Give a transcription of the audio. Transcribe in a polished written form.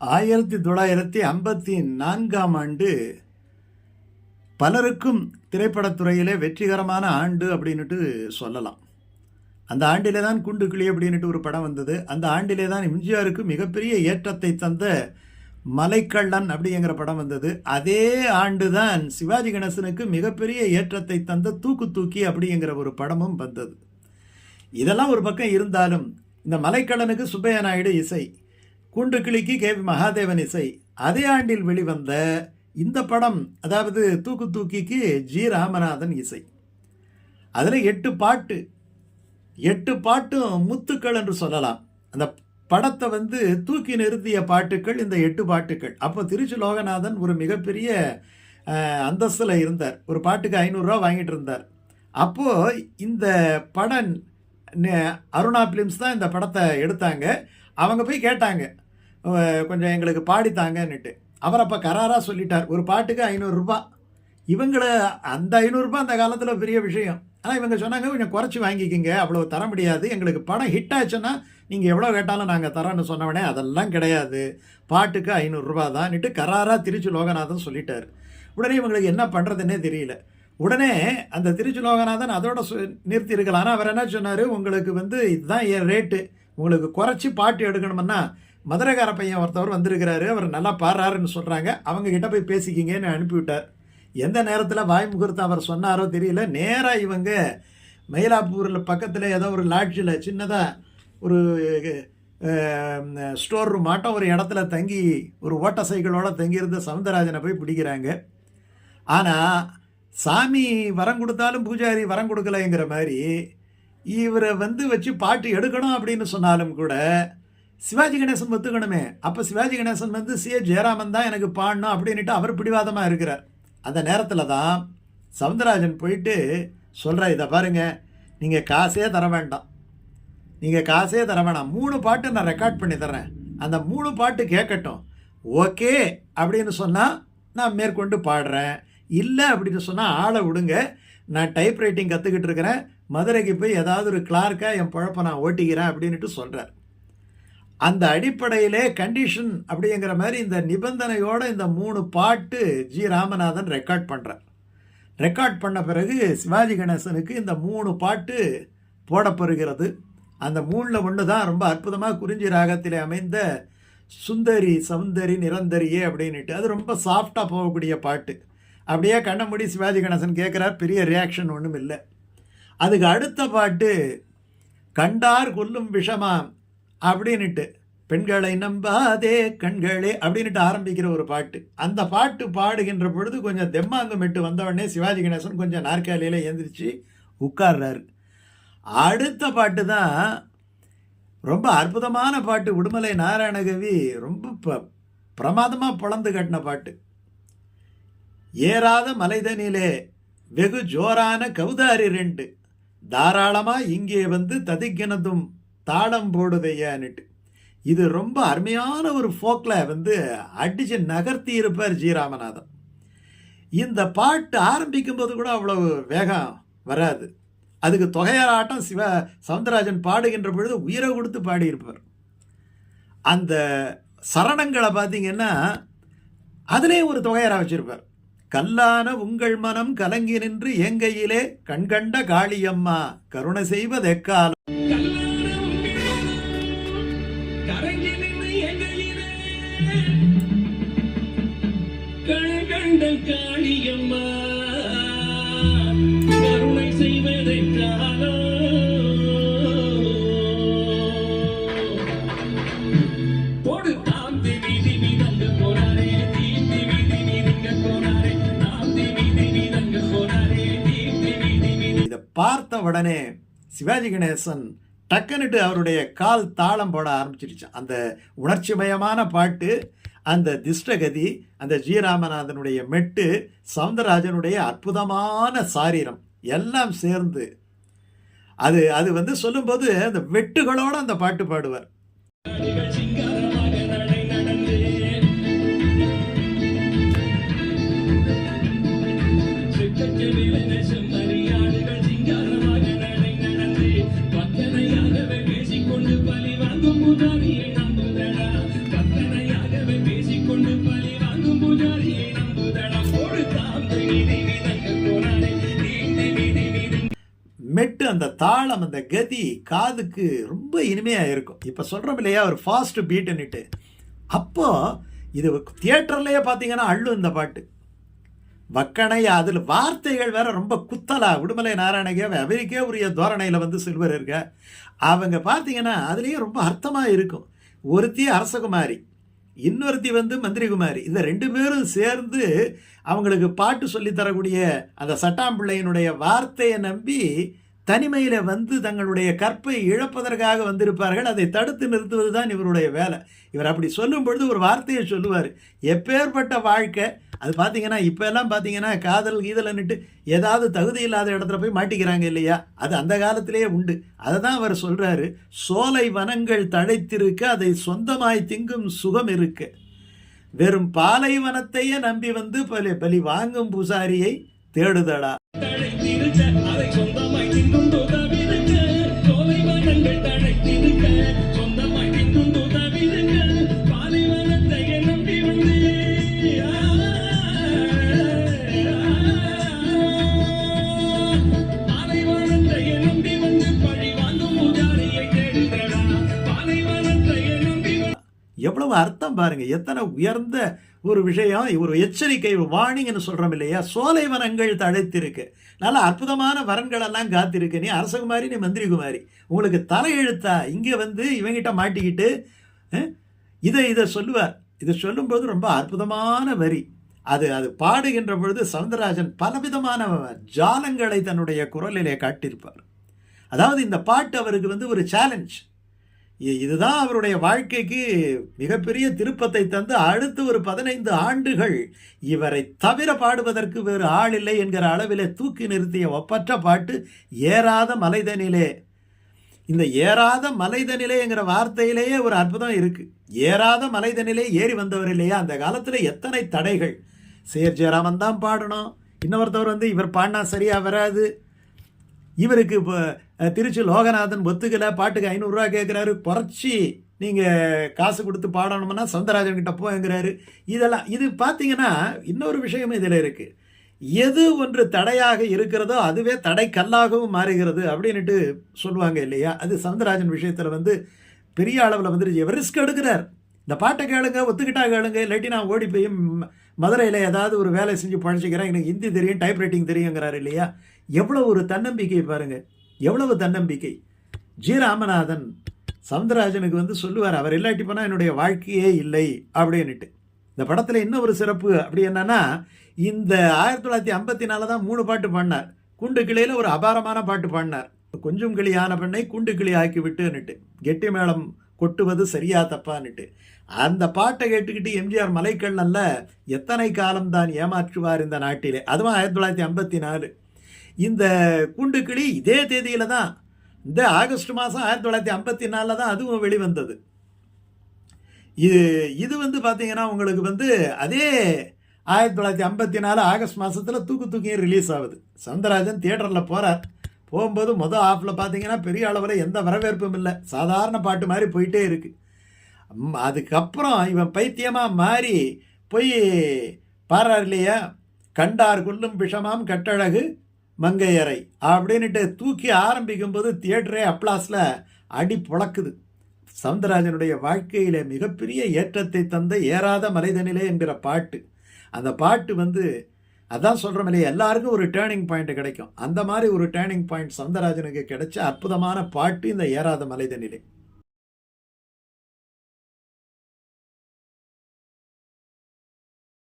1954 பலருக்கும் திரைப்படத்துறையிலே வெற்றிகரமான ஆண்டு அப்படின்னுட்டு சொல்லலாம். அந்த ஆண்டிலே தான் குண்டு கிளி அப்படின்னுட்டு ஒரு படம் வந்தது. அந்த ஆண்டிலே தான் எம்ஜிஆருக்கு மிகப்பெரிய ஏற்றத்தை தந்த மலைக்கள்ளன் அப்படிங்கிற படம் வந்தது. அதே ஆண்டு தான் சிவாஜி கணேசனுக்கு மிகப்பெரிய ஏற்றத்தை தந்த தூக்கு தூக்கி அப்படிங்கிற ஒரு படமும் வந்தது. இதெல்லாம் ஒரு பக்கம் இருந்தாலும் இந்த மலைக்கள்ளனுக்கு சுப்பையா நாயுடு இசை, குண்டு கிளிக்கு கே.வி. மகாதேவன் இசை, அதே ஆண்டில் வெளிவந்த இந்த படம் அதாவது தூக்கு தூக்கிக்கு ஜி. ராமநாதன் இசை. அதில் 8 பாட்டு, 8 பாட்டும் முத்துக்கள் என்று சொல்லலாம். அந்த படத்தை தூக்கி நிறுத்திய பாட்டுக்கள் இந்த 8 பாட்டுக்கள். அப்போ திருச்சி லோகநாதன் ஒரு மிகப்பெரிய அந்தஸ்தில் இருந்தார். ஒரு பாட்டுக்கு 500 ரூபா வாங்கிட்டு இருந்தார். அப்போது இந்த படம் அருணா ஃபிலிம்ஸ் தான் இந்த படத்தை எடுத்தாங்க. அவங்க போய் கேட்டாங்க, கொஞ்சம் எங்களுக்கு பாடித்தாங்கன்னுட்டு. அவர் அப்போ கராராக சொல்லிட்டார், ஒரு பாட்டுக்கு 500 ரூபா. இவங்களை அந்த 500 ரூபா அந்த காலத்தில் பெரிய விஷயம். ஆனால் இவங்க சொன்னாங்க, கொஞ்சம் குறைச்சி வாங்கிக்கிங்க, அவ்வளோ தர முடியாது, எங்களுக்கு படம் ஹிட் ஆச்சுன்னா நீங்கள் எவ்வளோ கேட்டாலும் நாங்கள் தரோன்னு சொன்னவனே. அதெல்லாம் கிடையாது, பாட்டுக்கு 500 ரூபா தான்னுட்டு கராராக திருச்சி லோகநாதன் சொல்லிட்டார். உடனே இவங்களுக்கு என்ன பண்ணுறதுன்னே தெரியல. உடனே அந்த திருச்சி லோகநாதன் அதோட நிறுத்தி இருக்கலாம். ஆனால் அவர் என்ன சொன்னார், உங்களுக்கு இதுதான் என் ரேட்டு, உங்களுக்கு குறைச்சி பாட்டு எடுக்கணும்னா மதுரைக்கார பையன் ஒருத்தவர் வந்திருக்கிறாரு, அவர் நல்லா பாடுறாருன்னு சொல்கிறாங்க, அவங்க கிட்ட போய் பேசிக்கிங்கன்னு அனுப்பிவிட்டார். எந்த நேரத்தில் வாய் முகூர்த்தம் அவர் சொன்னாரோ தெரியல. நேராக இவங்க மயிலாப்பூரில் பக்கத்தில் ஏதோ ஒரு லாட்ஜில் சின்னதாக ஒரு ஸ்டோர் ரூம் ஆட்டம் ஒரு இடத்துல தங்கி ஒரு ஓட்ட சைக்கிளோட தங்கியிருந்த சவுந்தரராஜனை போய் பிடிக்கிறாங்க. ஆனால் சாமி வரம் கொடுத்தாலும் பூஜாரி வரம் கொடுக்கலைங்கிற மாதிரி இவரை வச்சு பாட்டு எடுக்கணும் அப்படின்னு சொன்னாலும் கூட சிவாஜி கணேசன் ஒத்துக்கணுமே. அப்போ சிவாஜி கணேசன் சி.ஏ. ஜெயராமன் தான் எனக்கு பாடணும் அப்படின்ட்டு அவர் பிடிவாதமாக இருக்கிறார். அந்த நேரத்தில் தான் சவுந்தரராஜன் போயிட்டு சொல்கிறார், இதை பாருங்க, நீங்கள் காசே தர வேண்டாம், 3 பாட்டு நான் ரெக்கார்ட் பண்ணி தர்றேன், அந்த 3 பாட்டு கேட்கட்டும், ஓகே அப்படின்னு சொன்னால் நான் மேற்கொண்டு பாடுறேன், இல்லை அப்படின்னு சொன்னால் ஆளை விடுங்க, நான் டைப் ரைட்டிங் கற்றுக்கிட்டு இருக்கிறேன், மதுரைக்கு போய் ஏதாவது ஒரு கிளார்க்காக என் பழப்பை நான் ஓட்டிக்கிறேன் அப்படின்ட்டு சொல்கிறார். அந்த அடிப்படையிலே கண்டிஷன் அப்படிங்கிற மாதிரி இந்த நிபந்தனையோடு இந்த 3 பாட்டு ஜி. ராமநாதன் ரெக்கார்ட் பண்ணுறார். ரெக்கார்ட் பண்ண பிறகு சிவாஜி கணேசனுக்கு இந்த 3 பாட்டு போடப்படுகிறது. அந்த 3ல் ஒன்று தான் ரொம்ப அற்புதமாக குறிஞ்சி ராகத்திலே அமைந்த சுந்தரி சௌந்தரி நிரந்தரியே அப்படின்ட்டு. அது ரொம்ப சாஃப்டாக போகக்கூடிய பாட்டு. அப்படியே கண்ண மூடி சிவாஜி கணேசன் கேட்குறார், பெரிய ரியாக்ஷன் ஒன்றும் இல்லை. அதுக்கு அடுத்த பாட்டு கண்டார் கொல்லும் விஷமாம் அப்படின்ட்டு, பெண்களை நம்பாதே கண்களே அப்படின்ட்டு ஆரம்பிக்கிற ஒரு பாட்டு. அந்த பாட்டு பாடுகின்ற பொழுது கொஞ்சம் தெம்மாங்கம் விட்டு வந்தவொடனே சிவாஜி கணேசன் கொஞ்சம் நாற்காலியில் எழுந்திரிச்சு உட்கார்றாரு. அடுத்த பாட்டு தான் ரொம்ப அற்புதமான பாட்டு. உடுமலை நாராயணகவி ரொம்ப பிரமாதமாக பொழந்து கட்டின பாட்டு. ஏறாத மலைதனிலே வெகு ஜோரான கௌதாரி 2 தாராளமாக இங்கே ததிக்கினதும் தாளம் போடுதையான்னுட்டு. இது ரொம்ப அருமையான ஒரு ஃபோக்கில் அடிச்சு நகர்த்தி இருப்பார் ஜி. ராமநாதன். இந்த பாட்டு ஆரம்பிக்கும் போது கூட அவ்வளவு வேகம் வராது. அதுக்கு தொகையாராட்டம் சவுந்தரராஜன் பாடுகின்ற பொழுது உயிரை கொடுத்து பாடியிருப்பார். அந்த சரணங்களை பார்த்தீங்கன்னா அதிலே ஒரு தொகையாரா வச்சிருப்பார். கல்லான உங்கள் மனம் கலங்கி நின்று எங்கையிலே கண்கண்ட காளியம்மா கருணை செய்வதெக்காலம். காளியம்மா கருணை செய்வதெக்காலோ போடு தாந்தி வீதி நீதங்க போனாரே தீந்தி வீதி நீதிங்க போனாரே தாந்தி வீதி நீதங்க போனாரே தீந்தி வீதி நீதி. இதை பார்த்த உடனே சிவாஜி கணேசன் டக்குன்னுட்டு அவருடைய கால் தாளம் போட ஆரம்பிச்சிருச்சு. அந்த உணர்ச்சிமயமான பாட்டு, அந்த திஷ்டகதி, அந்த ஜி. ராமநாதனுடைய மெட்டு, சவுந்தரராஜனுடைய அற்புதமான சாரீரம் எல்லாம் சேர்ந்து அது அது சொல்லும்போது அந்த வெட்டுகளோடு அந்த பாட்டு பாடுவார். பத்தனையாகவே பேசிக்கொண்டு பலி வாங்கும் முதலியை நம்புதடா, பத்தனையாகவே அந்த தாளம், அந்த கதி காதுக்கு ரொம்ப இனிமையாக இருக்கும். இப்போ சொல்கிறோம் இல்லையா ஒரு ஃபாஸ்ட் பீட்டுன்னுட்டு, அப்போ இது தியேட்டர்லேயே பார்த்தீங்கன்னா அள்ளும் இந்த பாட்டு. வக்கணை அதில் வார்த்தைகள் வேற ரொம்ப குத்தலா. உடுமலை நாராயணகே அவருக்கே உரிய தோரணையில் வந்து சில்வர் இருக்க. அவங்க பார்த்தீங்கன்னா அதுலேயும் ரொம்ப அர்த்தமாக இருக்கும். ஒருத்தி அரசகுமாரி, இன்னொருத்தி வந்து மந்திரிகுமாரி. இந்த 2 பேரும் சேர்ந்து அவங்களுக்கு பாட்டு சொல்லித்தரக்கூடிய அந்த சட்டாம்பிள்ளையினுடைய வார்த்தையை நம்பி தனிமையில் வந்து தங்களுடைய கற்பை இழப்பதற்காக வந்திருப்பார்கள். அதை தடுத்து நிறுத்துவது தான் இவருடைய வேலை. இவர் அப்படி சொல்லும் பொழுது ஒரு வார்த்தையை சொல்லுவார். எப்பேற்பட்ட வாழ்க்கை அது பார்த்தீங்கன்னா இப்போ எல்லாம் பார்த்தீங்கன்னா காதல் கீதல்ன்னுட்டு ஏதாவது தகுதி இல்லாத இடத்துல போய் மாட்டிக்கிறாங்க இல்லையா, அது அந்த காலத்திலேயே உண்டு. அதை தான் அவர் சொல்கிறாரு, சோலை வனங்கள் தழைத்திருக்க அதை சொந்தமாய் திங்கும் சுகம் இருக்க, வெறும் பாலைவனத்தையே நம்பி வந்து பலி வாங்கும் பூசாரியை தேடுதடா. தழைத்திருக்க அதை சொந்தமாய் தின்னும் தவிர்க்க, சோலை வனங்கள் தழைத்திருக்க சொந்தமாய் தின்னும் தவிர்க்க, பாலைவனத்தை நம்பி வந்து பாலைவனத்தை நம்பி வந்து பழி வாங்கும் பூஜாரியை தேடுதடா, பாலைவனத்தை நம்பி. எவ்வளவு அர்த்தம் பாருங்க, எத்தனை உயர்ந்த ஒரு விஷயம். ஒரு எச்சரிக்கை, ஒரு வார்னிங்னு சொல்றோம் இல்லையா. சோலை வனங்கள் தழைத்திருக்கு, நல்ல அற்புதமான வரன்கள் எல்லாம் காத்திருக்கு. நீ அரசகுமாரி, நீ மந்திரிகுமாரி, உங்களுக்கு தலையெழுத்தா இங்கே வந்து இவங்கிட்ட மாட்டிக்கிட்டு இதை சொல்லுவார். இதை சொல்லும்போது ரொம்ப அற்புதமான வரி. அது பாடுகின்ற பொழுது சவுந்தரராஜன் பலவிதமான ஜாலங்களை தன்னுடைய குரலிலே காட்டியிருப்பார். அதாவது இந்த பாட்டு அவருக்கு வந்து ஒரு சேலஞ்ச். இதுதான் அவருடைய வாழ்க்கைக்கு மிகப்பெரிய திருப்பத்தை தந்து அடுத்து ஒரு 15 ஆண்டுகள் இவரை தவிர பாடுவதற்கு வேறு ஆள் இல்லை என்கிற அளவிலே தூக்கி நிறுத்திய ஒப்பற்ற பாட்டு ஏறாத மலைதனிலே. இந்த ஏறாத மலைதனிலே என்கிற வார்த்தையிலேயே ஒரு அற்புதம் இருக்கு. ஏறாத மலைதனிலே ஏறி வந்தவர் இல்லையா. அந்த காலத்தில் எத்தனை தடைகள். சேர் ஜெயராமன் தான் பாடணும், இன்னொருத்தவர் வந்து இவர் பாடினா சரியா வராது, இவருக்கு இப்போ திருச்சி லோகநாதன் ஒத்துக்கலை, பாட்டுக்கு 500 ரூபா கேட்குறாரு, குறைச்சி நீங்கள் காசு கொடுத்து பாடணும்னா சவுந்தரராஜன் கிட்ட போங்கிறாரு. இதெல்லாம் இது பார்த்தீங்கன்னா இன்னொரு விஷயமும் இதில் இருக்குது. எது ஒன்று தடையாக இருக்கிறதோ அதுவே தடை கல்லாகவும் மாறுகிறது அப்படின்ட்டு சொல்லுவாங்க இல்லையா. அது சவுந்தரராஜன் விஷயத்தில் வந்து பெரிய அளவில் வந்துருச்சு. எவர் ரிஸ்க் எடுக்கிறார். இந்த பாட்டை கேளுங்க, ஒத்துக்கிட்டா கேளுங்க, இல்லாட்டி நான் ஓடி போய் மதுரையில் ஏதாவது ஒரு வேலை செஞ்சு பழச்சிக்கிறேன், எனக்கு ஹிந்தி தெரியும், டைப்ரைட்டிங் தெரியுங்கிறாரு இல்லையா. எவ்வளோ ஒரு தன்னம்பிக்கை பாருங்கள், எவ்வளவு தன்னம்பிக்கை. ஜி ராமநாதன் சவுந்தரராஜனுக்கு வந்து சொல்லுவார், அவர் இல்லாட்டி போனால் என்னுடைய வாழ்க்கையே இல்லை அப்படின்னுட்டு. இந்த படத்தில் இன்னும் ஒரு சிறப்பு அப்படி என்னன்னா, இந்த 1954 தான் 3 பாட்டு பாடினார். குண்டு கிளியில் ஒரு அபாரமான பாட்டு பாடினார். கொஞ்சம் கிளி ஆன பெண்ணை குண்டு கிளி ஆக்கி விட்டுன்னுட்டு, கெட்டி மேளம் கொட்டுவது சரியா தப்பான்னுட்டு. அந்த பாட்டை கேட்டுக்கிட்டு எம்ஜிஆர் மலைக்கண்ணல்ல எத்தனை காலம்தான் ஏமாற்றுவார் இந்த நாட்டிலே, அதுவும் 1954. இந்த குண்டு கிளி இதே தேதியில் தான், இந்த ஆகஸ்ட் மாதம் 1954 தான் அதுவும் வெளிவந்தது. இது வந்து பார்த்தீங்கன்னா உங்களுக்கு வந்து அதே 1954 ஆகஸ்ட் மாதத்தில் தூக்கியும் ரிலீஸ் ஆகுது. சவுந்தரராஜன் தியேட்டரில் போகிறார். போகும்போது மொதல் ஆஃபில் பார்த்தீங்கன்னா பெரிய அளவில் எந்த வரவேற்பும் இல்லை, சாதாரண பாட்டு மாதிரி போயிட்டே இருக்குது. அதுக்கப்புறம் இவன் பைத்தியமாக மாறி போய் பாடுறார் இல்லையா, கண்டார் கொல்லும் விஷமாம் கட்டழகு மங்கையரை அப்படின்ட்டு தூக்கி ஆரம்பிக்கும்போது தியேட்டரே அப்ளாஸில் அடி புழக்குது. சவுந்தரராஜனுடைய வாழ்க்கையில் மிகப்பெரிய ஏற்றத்தை தந்த ஏறாத மலைதனிலே என்கிற பாட்டு. அந்த பாட்டு வந்து அதான் சொல்கிறோம் இல்லையா, எல்லாருக்கும் ஒரு டேர்னிங் பாயிண்ட் கிடைக்கும். அந்த மாதிரி ஒரு டேர்னிங் பாயிண்ட் சவுந்தரராஜனுக்கு கிடைச்ச அற்புதமான பாட்டு இந்த ஏறாத மலைதனிலே.